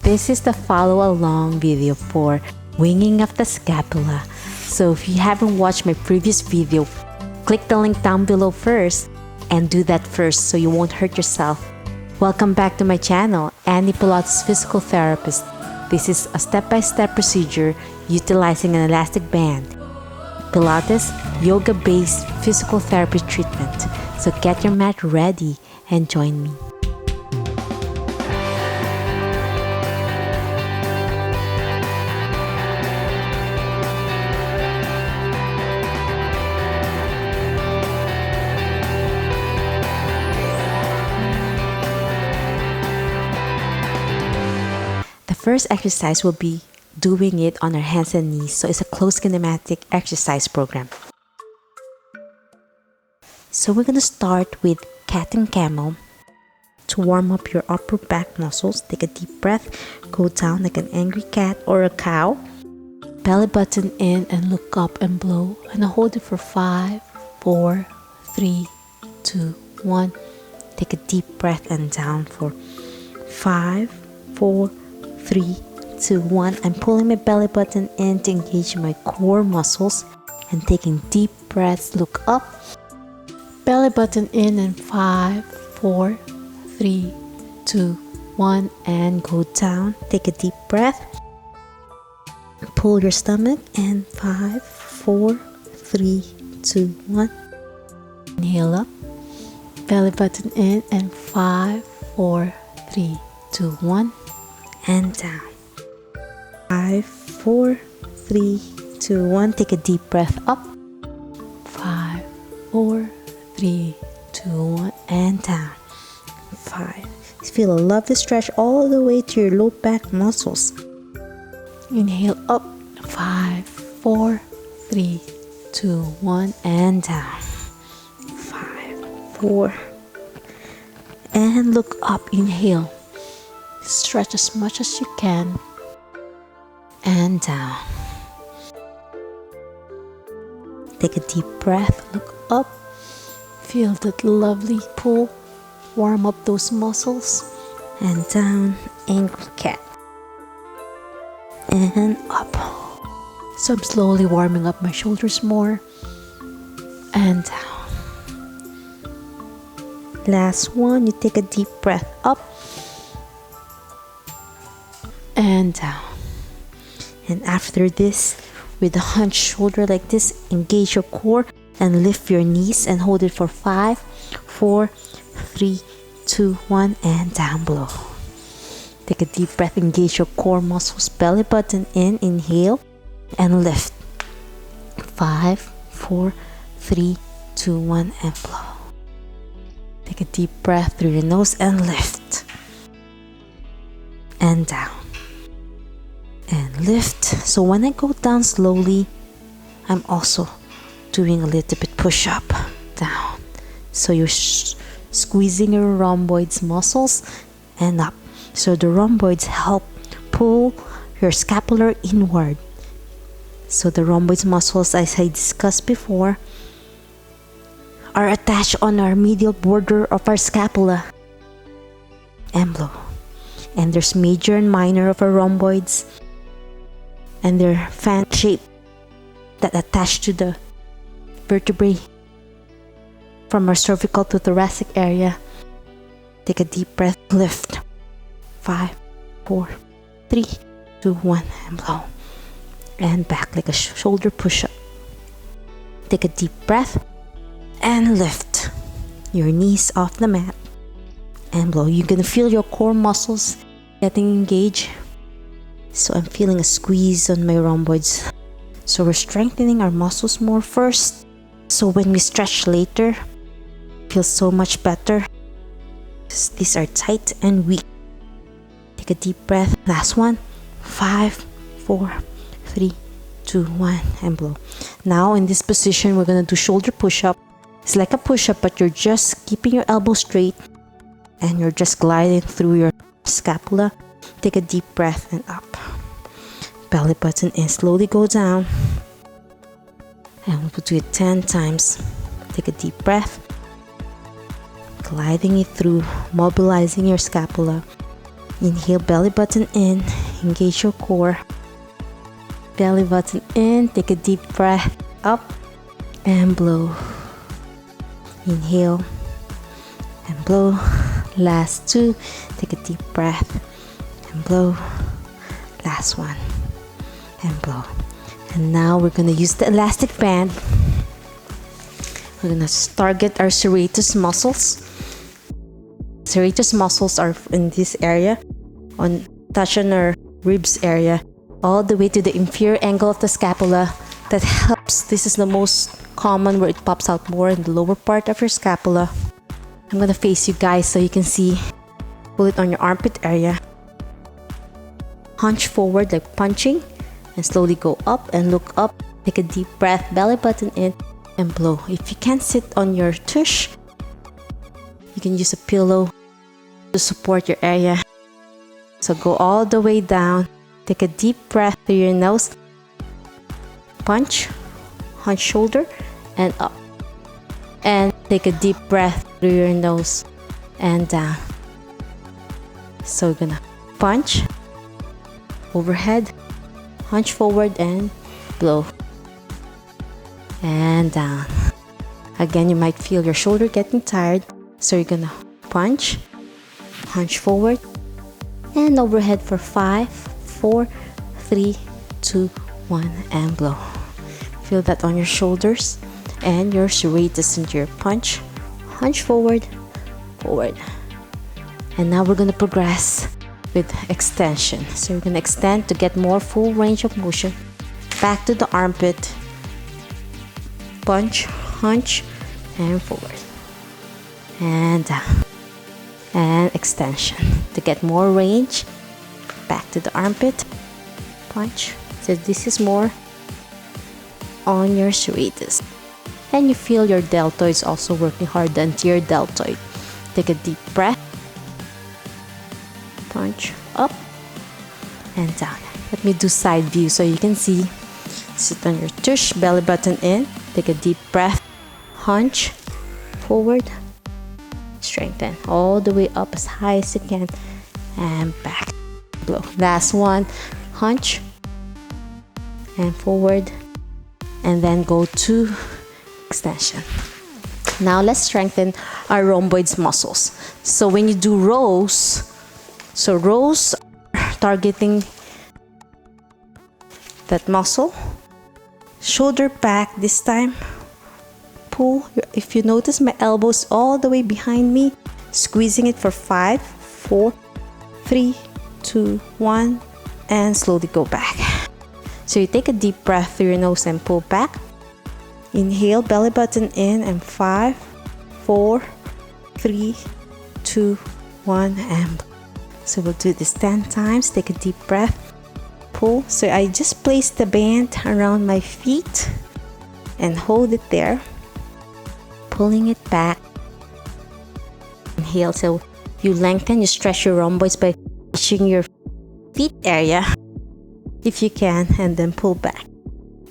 This is the follow along video for winging of the scapula. So if you haven't watched my previous video, click the link down below first and do that first so you won't hurt yourself. Welcome back to my channel, Annie Pilates Physical Therapist. This is a step-by-step procedure utilizing an elastic band. Pilates, yoga-based physical therapy treatment. So get your mat ready and join me. The first exercise will be doing it on our hands and knees, so it's a closed kinematic exercise program. So we're going to start with cat and camel. To warm up your upper back muscles, take a deep breath, go down like an angry cat or a cow. Belly button in and look up and blow, and hold it for 5, 4, 3, 2, 1. Take a deep breath and down for 5, 4, 3, 2, 1. I'm pulling my belly button in to engage my core muscles and taking deep breaths. Look up, belly button in, and 5, 4, 3, 2, 1, and go down. Take a deep breath. Pull your stomach and 5, 4, 3, 2, 1. Inhale up, belly button in, and 5, 4, 3, 2, 1. And down. 5, 4, 3, 2, 1. Take a deep breath up. 5, 4, 3, 2, 1. And down. 5. Feel a lovely stretch all the way to your low back muscles. Inhale up. 5, 4, 3, 2, 1. And down. 5, 4. And look up. Inhale. Stretch as much as you can. And down. Take a deep breath. Look up. Feel that lovely pull. Warm up those muscles. And down. Angry cat. And up. So I'm slowly warming up my shoulders more. And down. Last one. You take a deep breath up. And down. And after this, with a hunched shoulder like this, engage your core and lift your knees and hold it for 5, 4, 3, 2, 1, and down below. Take a deep breath, engage your core muscles, belly button in, inhale, and lift. 5, 4, 3, 2, 1, and blow. Take a deep breath through your nose and lift. And down. And lift. So when I go down slowly, I'm also doing a little bit push up, down. So you're squeezing your rhomboids muscles and up. So the rhomboids help pull your scapular inward. So the rhomboids muscles, as I discussed before, are attached on our medial border of our scapula. And blow. And there's major and minor of our rhomboids. And they're fan shaped that attach to the vertebrae from our cervical to thoracic area. Take a deep breath, lift. 5, 4, 3, 2, 1, and blow. And back like a shoulder push up. Take a deep breath and lift your knees off the mat and blow. You're gonna feel your core muscles getting engaged. So I'm feeling a squeeze on my rhomboids. So we're strengthening our muscles more first. So when we stretch later, it feels so much better. These are tight and weak. Take a deep breath. Last one. 5, 4, 3, 2, 1, and blow. Now in this position, we're gonna do shoulder push-up. It's like a push-up, but you're just keeping your elbow straight and you're just gliding through your scapula. Take a deep breath and up. Belly button in, slowly go down. And we'll do it 10 times. Take a deep breath. Gliding it through, mobilizing your scapula. Inhale, belly button in, engage your core. Belly button in, take a deep breath up and blow. Inhale and blow. Last two, take a deep breath and blow. Last one and blow. And now we're gonna use the elastic band. We're gonna target our serratus muscles. Serratus muscles are in this area, touch on our ribs area, all the way to the inferior angle of the scapula. That helps. This is the most common where it pops out more in the lower part of your scapula. I'm gonna face you guys so you can see. Pull it on your armpit area. Hunch forward like punching and slowly go up and look up. Take a deep breath, belly button in and blow. If you can't sit on your tush, you can use a pillow to support your area. So go all the way down. Take a deep breath through your nose. Punch, hunch shoulder and up. And take a deep breath through your nose and down. So we're gonna punch, overhead, hunch forward and blow. And down. Again, you might feel your shoulder getting tired. So you're gonna punch, hunch forward, and overhead for 5, 4, 3, 2, 1, and blow. Feel that on your shoulders and your serratus into your punch, hunch forward, forward. And now we're gonna progress with extension. So we're gonna extend to get more full range of motion. Back to the armpit, punch, hunch, and forward. And down. And extension to get more range. Back to the armpit, punch. So this is more on your serratus. And you feel your deltoids also working hard, the anterior deltoid. Take a deep breath. Punch up and down. Let me do side view so you can see. Sit on your tush, belly button in. Take a deep breath. Hunch forward. Strengthen all the way up as high as you can and back. Blow. Last one. Hunch and forward, and then go to extension. Now let's strengthen our rhomboids muscles. So when you do rows, rows are targeting that muscle. Shoulder back this time. Pull. If you notice, my elbows all the way behind me, squeezing it for 5, 4, 3, 2, 1, and slowly go back. So you take a deep breath through your nose and pull back. Inhale, belly button in, and 5, 4, 3, 2, 1, and so we'll do this 10 times. Take a deep breath, pull. So I just place the band around my feet and hold it there, pulling it back. Inhale, so you lengthen, you stretch your rhomboids by reaching your feet area if you can, and then pull back.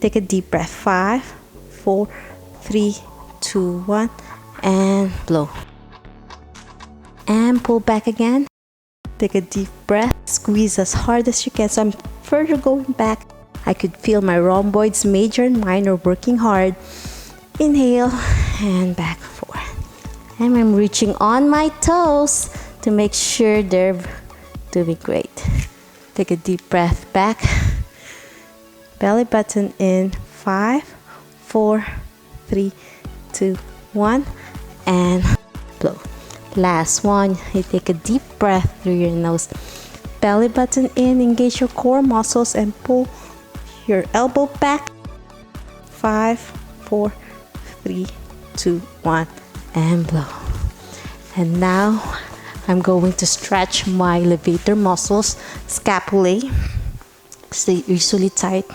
Take a deep breath, 5, 4, 3, 2, 1, and blow. And pull back again. Take a deep breath, squeeze as hard as you can. So I'm further going back. I could feel my rhomboids, major and minor, working hard. Inhale and back forward. And I'm reaching on my toes to make sure they're doing great. Take a deep breath back. Belly button in. 5, 4, 3, 2, 1, and blow. Last one. You take a deep breath through your nose. Belly button in. Engage your core muscles and pull your elbow back. 5, 4, 3, 2, 1, and blow. And now I'm going to stretch my levator muscles, scapulae. Stay usually tight.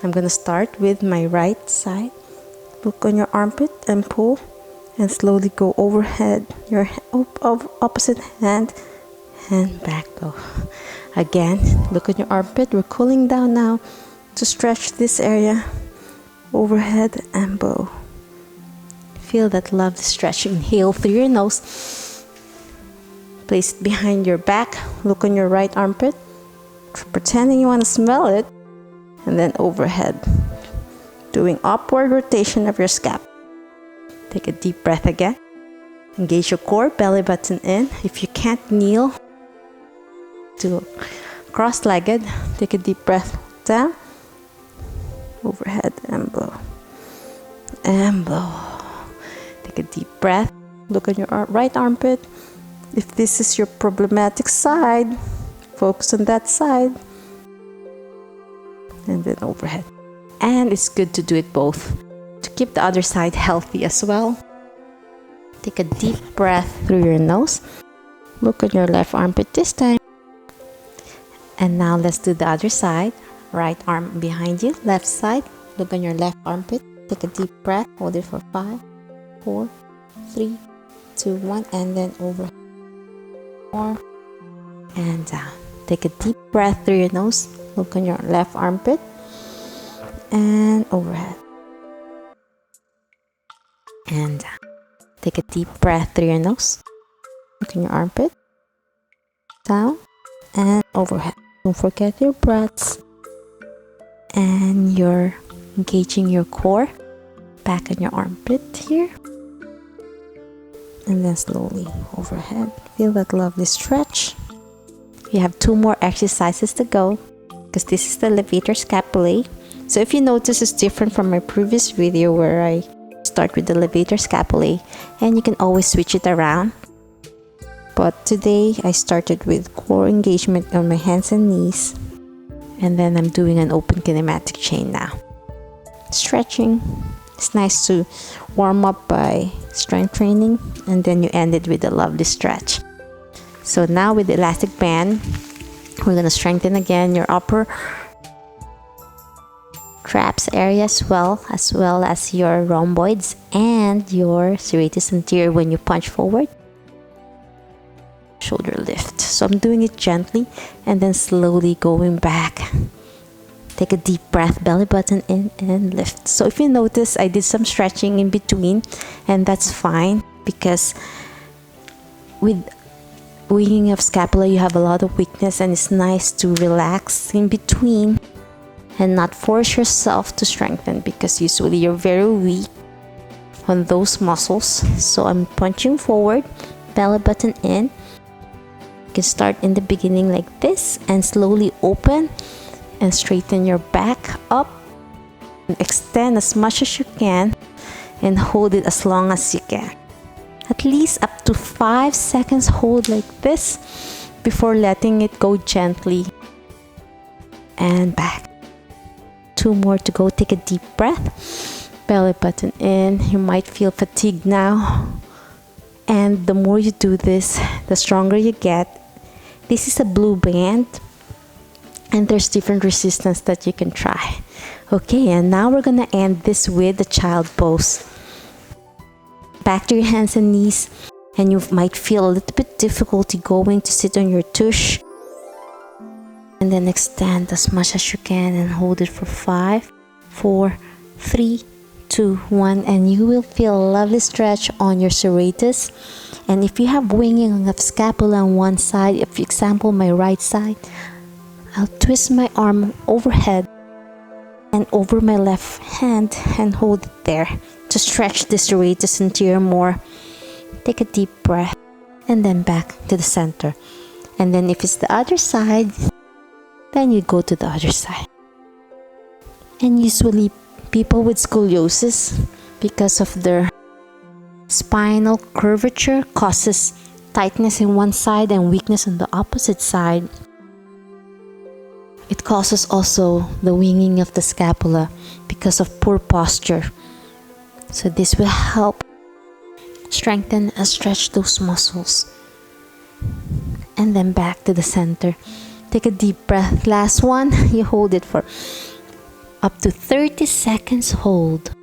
I'm going to start with my right side. Look on your armpit and pull, and slowly go overhead, your opposite hand, and back go. Again, look on your armpit. We're cooling down now to stretch this area, overhead and bow. Feel that lovely stretch. Inhale through your nose. Place it behind your back. Look on your right armpit, pretending you want to smell it, and then overhead, doing upward rotation of your scap. Take a deep breath again. Engage your core, belly button in. If you can't kneel, do cross-legged. Take a deep breath down, overhead, and blow. And blow. Take a deep breath. Look at your right armpit. If this is your problematic side, focus on that side. And then overhead. And it's good to do it both to keep the other side healthy as well. Take a deep breath through your nose. Look at your left armpit this time. And now let's do the other side. Right arm behind you, left side. Look on your left armpit. Take a deep breath. Hold it for 5, 4, 3, 2, 1, and then over. More and down. Take a deep breath through your nose. Look on your left armpit and overhead and down. Take a deep breath through your nose. Look in your armpit, down and overhead. Don't forget your breaths. And you're engaging your core back in your armpit here. And then slowly overhead. Feel that lovely stretch. You have 2 more exercises to go because this is the levator scapulae. So if you notice, it's different from my previous video where I start with the levator scapulae, and you can always switch it around. But today I started with core engagement on my hands and knees, and then I'm doing an open kinematic chain now. Stretching. It's nice to warm up by strength training, and then you end it with a lovely stretch. So now with the elastic band, we're going to strengthen again your upper traps area as well as your rhomboids and your serratus anterior when you punch forward. Shoulder lift. So I'm doing it gently and then slowly going back. Take a deep breath, belly button in and lift. So if you notice, I did some stretching in between, and that's fine because with winging of scapula, you have a lot of weakness, and it's nice to relax in between and not force yourself to strengthen because usually you're very weak on those muscles. So I'm punching forward, belly button in. You can start in the beginning like this and slowly open and straighten your back up. Extend as much as you can and hold it as long as you can. At least up to 5 seconds hold like this before letting it go gently. And back. 2 more to go. Take a deep breath. Belly button in. You might feel fatigued now. And the more you do this, the stronger you get. This is a blue band. And there's different resistance that you can try. Okay, and now we're gonna end this with the child pose. Back to your hands and knees, and you might feel a little bit difficulty going to sit on your tush. And then extend as much as you can and hold it for 5, 4, 3, 2, 1, and you will feel a lovely stretch on your serratus. And if you have winging of scapula on one side, if for example my right side, I'll twist my arm overhead and over my left hand and hold it there to stretch the serratus anterior more. Take a deep breath and then back to the center. And then if it's the other side, then you go to the other side. And usually people with scoliosis, because of their spinal curvature, causes tightness in one side and weakness on the opposite side. It causes also the winging of the scapula because of poor posture. So this will help strengthen and stretch those muscles. And then back to the center. Take a deep breath. Last one. You hold it for up to 30 seconds. Hold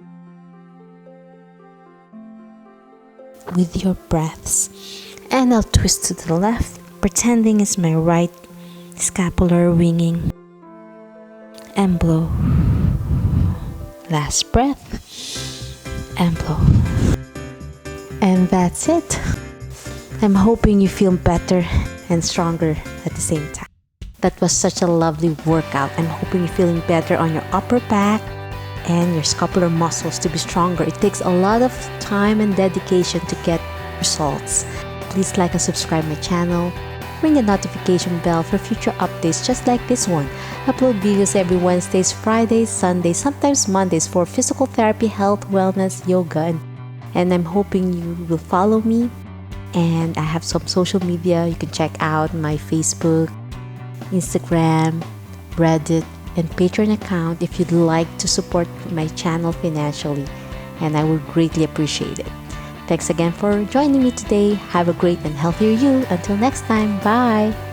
with your breaths. And I'll twist to the left, pretending it's my right scapular winging. And blow. Last breath. And blow. And that's it. I'm hoping you feel better and stronger at the same time. That was such a lovely workout. I'm hoping you're feeling better on your upper back and your scapular muscles to be stronger. It takes a lot of time and dedication to get results. Please like and subscribe my channel. Ring the notification bell for future updates just like this one. Upload videos every Wednesdays, Fridays, Sundays, sometimes Mondays for physical therapy, health, wellness, yoga. And I'm hoping you will follow me. And I have some social media. You can check out my Facebook, Instagram, Reddit, and Patreon account if you'd like to support my channel financially. And I would greatly appreciate it. Thanks again for joining me today. Have a great and healthier you. Until next time, bye!